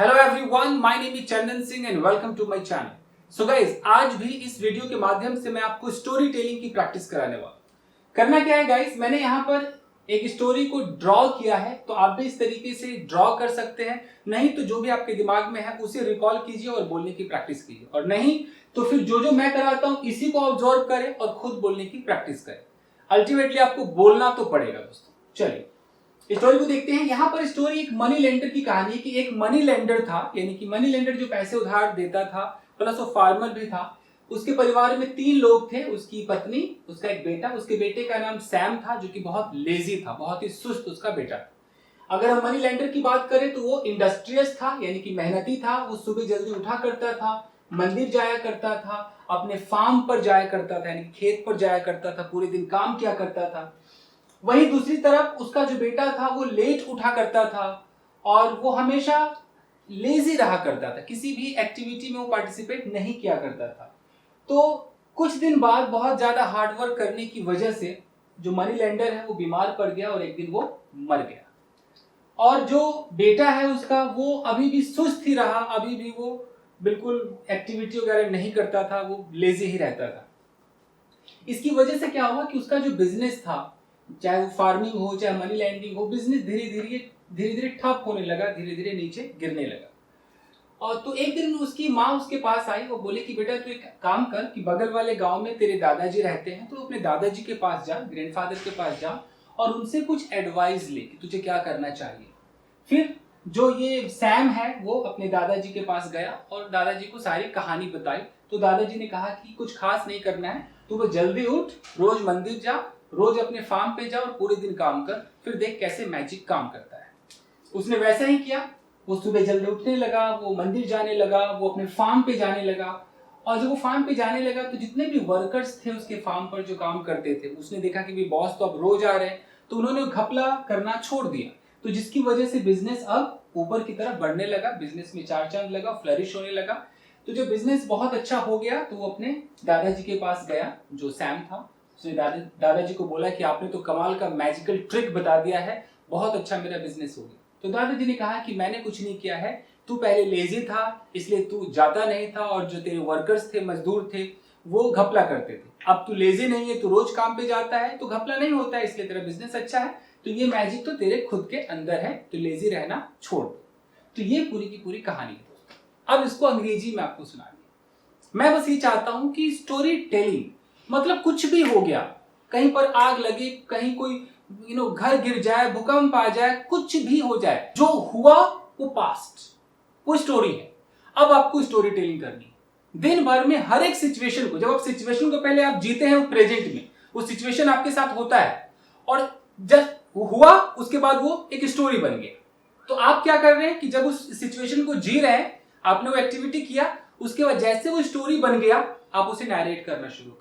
Hello everyone, my name is Chandan Singh and welcome to my channel. So guys, आज भी इस video के माध्यम से मैं आपको स्टोरी टेलिंग की प्रैक्टिस कराने वाला। करना क्या है गाइस, मैंने यहाँ पर एक स्टोरी को ड्रॉ किया है, तो आप भी इस तरीके से ड्रॉ कर सकते हैं। नहीं तो जो भी आपके दिमाग में है उसे रिकॉल कीजिए और बोलने की प्रैक्टिस कीजिए, और नहीं तो फिर जो मैं कराता हूँ इसी को ऑब्जर्व करें और खुद बोलने की प्रैक्टिस करें। अल्टीमेटली आपको बोलना तो पड़ेगा दोस्तों। चलिए स्टोरी को देखते हैं। यहाँ पर स्टोरी एक मनी लेंडर की कहानी है कि एक मनी लेंडर था, यानी कि मनी लेंडर जो पैसे उधार देता था, प्लस वो फार्मर भी था। उसके परिवार में 3 लोग थे, उसकी पत्नी, उसका एक बेटा। उसके बेटे का नाम सैम था, जो कि बहुत लेजी था, बहुत ही सुस्त उसका बेटा था। अगर हम मनी लेंडर की बात करें तो वो इंडस्ट्रियस था, यानी कि मेहनती था। वो सुबह जल्दी उठा करता था, मंदिर जाया करता था, अपने फार्म पर जाया करता था, यानी खेत पर जाया करता था, पूरे दिन काम किया करता था। वहीं दूसरी तरफ उसका जो बेटा था वो लेट उठा करता था और वो हमेशा लेजी रहा करता था, किसी भी एक्टिविटी में वो पार्टिसिपेट नहीं किया करता था। तो कुछ दिन बाद बहुत ज्यादा हार्डवर्क करने की वजह से जो मनी लेंडर है वो बीमार पड़ गया और एक दिन वो मर गया। और जो बेटा है उसका वो अभी भी सुस्त ही रहा, अभी भी वो बिल्कुल एक्टिविटी वगैरह नहीं करता था, वो लेजी ही रहता था। इसकी वजह से क्या हुआ कि उसका जो बिजनेस था, चाहे वो फार्मिंग हो चाहे मनी लैंडिंग हो, बिजनेस धीरे धीरे ठप होने लगा, धीरे धीरे नीचे गिरने लगा। और तो एक दिन उसकी माँ उसके पास आई, वो बोले कि बेटा तू एक काम कर कि बगल वाले गांव में तेरे दादाजी रहते हैं, तो अपने दादाजी के पास जा, ग्रैंडफादर के पास जा और उनसे कुछ एडवाइस ले कि तुझे क्या करना चाहिए। फिर जो ये सैम है वो अपने दादाजी के पास गया और दादाजी को सारी कहानी बताई। तो दादाजी ने कहा कि कुछ खास नहीं करना है, तू बस जल्दी उठ, रोज मंदिर जा, रोज अपने फार्म पे जा और पूरे दिन काम कर, फिर देख कैसे मैजिक काम करता है। उसने वैसा ही किया। वो सुबह जल्दी उठने लगा, वो मंदिर जाने लगा, वो अपने फार्म पे जाने लगा। और जब वो फार्म पे जाने लगा तो जितने भी वर्कर्स थे उसके फार्म पर जो काम करते थे, उसने देखा कि भी बॉस तो अब रोज आ रहे हैं, तो उन्होंने घपला करना छोड़ दिया। तो जिसकी वजह से बिजनेस अब ऊपर की तरफ बढ़ने लगा, बिजनेस में चार चांद लगा, फ्लरिश होने लगा। तो जब बिजनेस बहुत अच्छा हो गया तो वो अपने दादाजी के पास गया, जो सैम था। उसने दादाजी को बोला कि आपने तो कमाल का मैजिकल ट्रिक बता दिया है, बहुत अच्छा मेरा बिजनेस हो गया। तो दादाजी ने कहा कि मैंने कुछ नहीं किया है, तू पहले लेजी था इसलिए तू जाता नहीं था, और जो तेरे वर्कर्स थे, मजदूर थे, वो घपला करते थे। अब तू लेजी नहीं है, तू रोज काम पे जाता है, तो घपला नहीं होता है, इसलिए तेरा बिजनेस अच्छा है। तो ये मैजिक तो तेरे खुद के अंदर है, तो लेजी रहना छोड़ दो। तो ये पूरी की पूरी कहानी है दोस्तों। अब इसको अंग्रेजी में आपको सुनानी है। मैं बस ये चाहता हूं कि स्टोरी टेलिंग मतलब कुछ भी हो गया, कहीं पर आग लगे, कहीं कोई घर गिर जाए, भूकंप आ जाए, कुछ भी हो जाए, जो हुआ वो पास्ट, वो स्टोरी है। अब आपको स्टोरी टेलिंग करनी है दिन भर में हर एक सिचुएशन को। जब आप सिचुएशन को पहले आप जीते हैं, वो प्रेजेंट में वो सिचुएशन आपके साथ होता है, और जब वो हुआ उसके बाद वो एक स्टोरी बन गया। तो आप क्या कर रहे हैं कि जब उस सिचुएशन को जी रहे हैं, आपने वो एक्टिविटी किया, उसके बाद जैसे वो स्टोरी बन गया आप उसे नैरेट करना शुरू करें।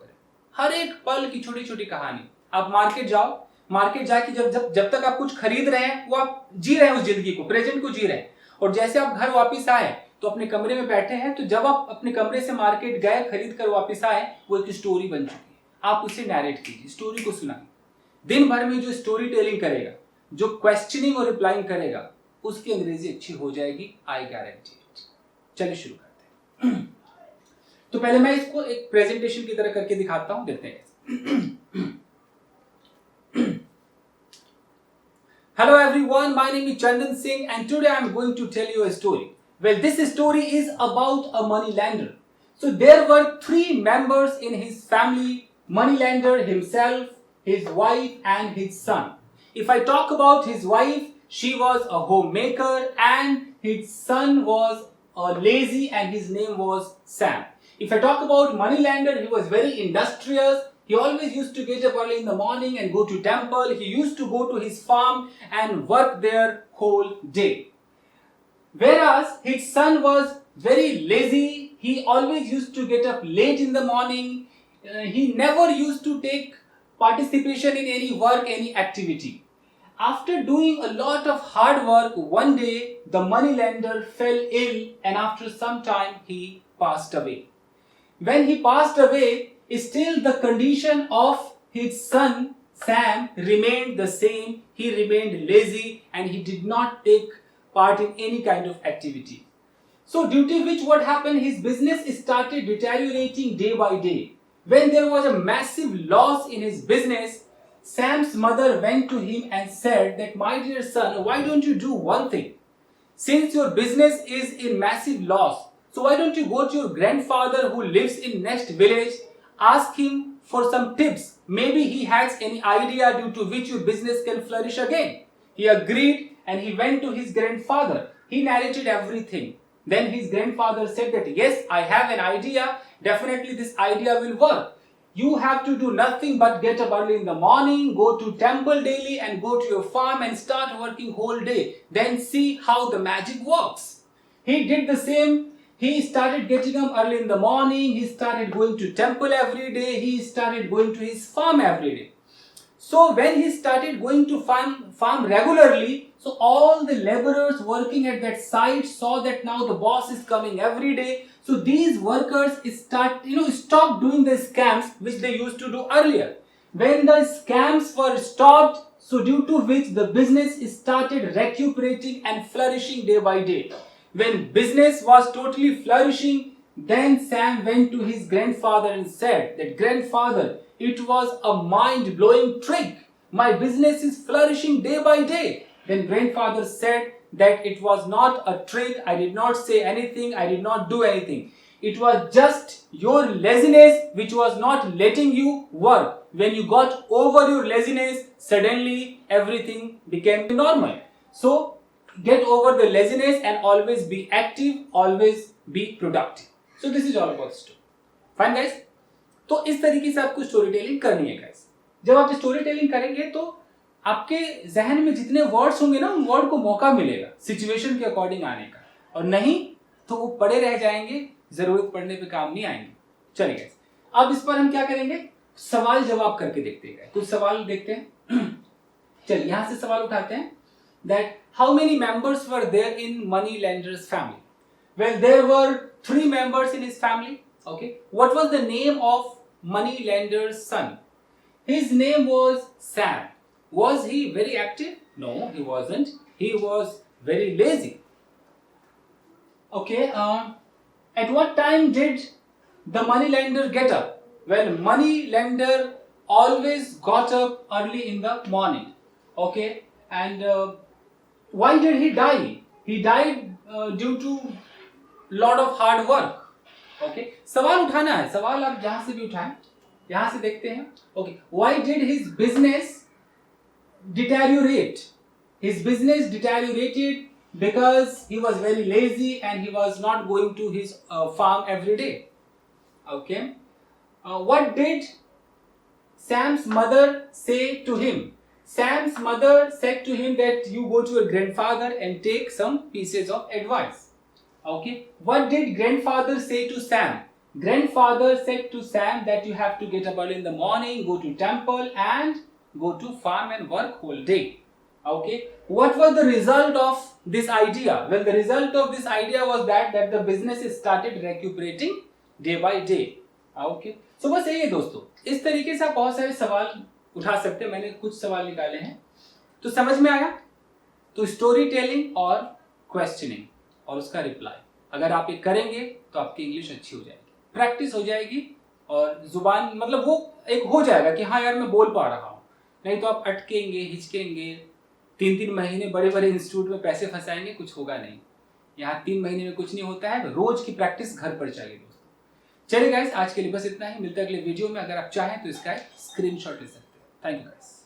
हर एक पल की छोटी छोटी कहानी। आप मार्केट जाओ, मार्केट जाके जब तक आप कुछ खरीद रहे हैं वो आप जी रहे हैं, उस जिंदगी को, प्रेजेंट को जी रहे हैं। और जैसे आप घर वापस आए तो अपने कमरे में बैठे हैं, तो जब आप अपने कमरे से मार्केट गए, खरीद कर वापस आए, वो एक स्टोरी बन चुकी है। आप उसे नैरेट कीजिए, स्टोरी को सुनाइए। दिन भर में जो स्टोरी टेलिंग करेगा, जो क्वेश्चनिंग और रिप्लाइंग करेगा, उसकी अंग्रेजी अच्छी हो जाएगी, आई गारंटी इट। चलिए शुरू करते हैं। तो पहले मैं इसको एक प्रेजेंटेशन की तरह करके दिखाता हूं, देखते हैं। Hello everyone, my name is Chandan Singh and today I am going to tell you a story. Well, this story is about a money lender. So there were 3 members in his family: money lender himself, his wife and his son. If I talk about his wife, she was a homemaker and his son was lazy and his name was Sam. If I talk about money lender, he was very industrious. He always used to get up early in the morning and go to temple. He used to go to his farm and work there whole day. Whereas his son was very lazy. He always used to get up late in the morning. He never used to take participation in any work, any activity. After doing a lot of hard work, one day the money lender fell ill and after some time he passed away. When he passed away, still the condition of his son Sam remained the same. He remained lazy and he did not take part in any kind of activity. So due to which what happened, his business started deteriorating day by day. When there was a massive loss in his business, Sam's mother went to him and said that, my dear son, why don't you do one thing? Since your business is in massive loss, so why don't you go to your grandfather who lives in next village, ask him for some tips. Maybe he has any idea due to which your business can flourish again. He agreed and he went to his grandfather. He narrated everything. Then his grandfather said that, yes, I have an idea. Definitely this idea will work. You have to do nothing but get up early in the morning, go to temple daily and go to your farm and start working whole day. Then see how the magic works. He did the same. He started getting up early in the morning. He started going to temple every day. He started going to his farm every day. So when he started going to farm regularly, so all the laborers working at that site saw that now the boss is coming every day. So these workers stopped doing the scams which they used to do earlier. When the scams were stopped, so due to which the business started recuperating and flourishing day by day. When business was totally flourishing, then Sam went to his grandfather and said that, grandfather, it was a mind-blowing trick. My business is flourishing day by day. Then grandfather said that it was not a trick. I did not say anything. I did not do anything. It was just your laziness which was not letting you work. When you got over your laziness, suddenly everything became normal. So get over the laziness and always be active, always be productive. So this is all about story. Fine guys? तो इस तरीके से आपको story telling करनी है guys. जब आप story telling करेंगे तो आपके जहन में जितने वर्ड्स होंगे ना, उन वर्ड को मौका मिलेगा सिचुएशन के अकॉर्डिंग आने का, और नहीं तो वो पड़े रह जाएंगे, जरूरत पड़ने पे काम नहीं आएंगे. चलिए गाइस, अब इस पर हम क्या करेंगे, सवाल जवाब करके देखते हैं. कुछ सवाल देखते हैं. चलिए यहां से सवाल उठाते हैं. That how many members were there in Moneylender's family? Well, there were 3 members in his family. Okay. What was the name of Moneylender's son? His name was Sam. Was he very active? No, he wasn't. He was very lazy. Okay. At what time did the moneylender get up? Well, moneylender always got up early in the morning. Okay. And why did he die? He died due to lot of hard work. Okay. सवाल उठाना है. सवाल आप जहां से भी उठाएं, यहां से देखते हैं. Okay. Why did his business deteriorate? His business deteriorated because he was very lazy and he was not going to his farm every day. Okay. What did Sam's mother say to him? Sam's mother said to him that you go to your grandfather and take some pieces of advice. Okay. What did grandfather say to Sam? Grandfather said to Sam that you have to get up early in the morning, go to temple and go to farm and work whole day. Okay. What was the result of this idea? Well, the result of this idea was that the business started recuperating day by day. Okay. So बस यही है दोस्तों. इस तरीके से आप बहुत सारे सवाल उठा सकते हैं. मैंने कुछ सवाल निकाले हैं. तो समझ में आया? तो स्टोरी टेलिंग और क्वेश्चनिंग और उसका रिप्लाई अगर आप ये करेंगे तो आपकी इंग्लिश अच्छी हो जाएगी, प्रैक्टिस हो जाएगी और जुबान मतलब वो एक हो जाएगा कि हाँ यार मैं बोल पा रहा हूँ. नहीं तो आप अटकेंगे, हिचकेंगे, 3-3 महीने बड़े बड़े इंस्टीट्यूट में पैसे फंसाएंगे, कुछ होगा नहीं. यहाँ 3 महीने में कुछ नहीं होता है. रोज की प्रैक्टिस घर पर चाहिए दोस्तों. चलिए गाइस, आज के लिए बस इतना ही. मिलते हैं अगले वीडियो में. अगर आप चाहें तो इसका स्क्रीनशॉट ले सकते हैं. Thank you guys.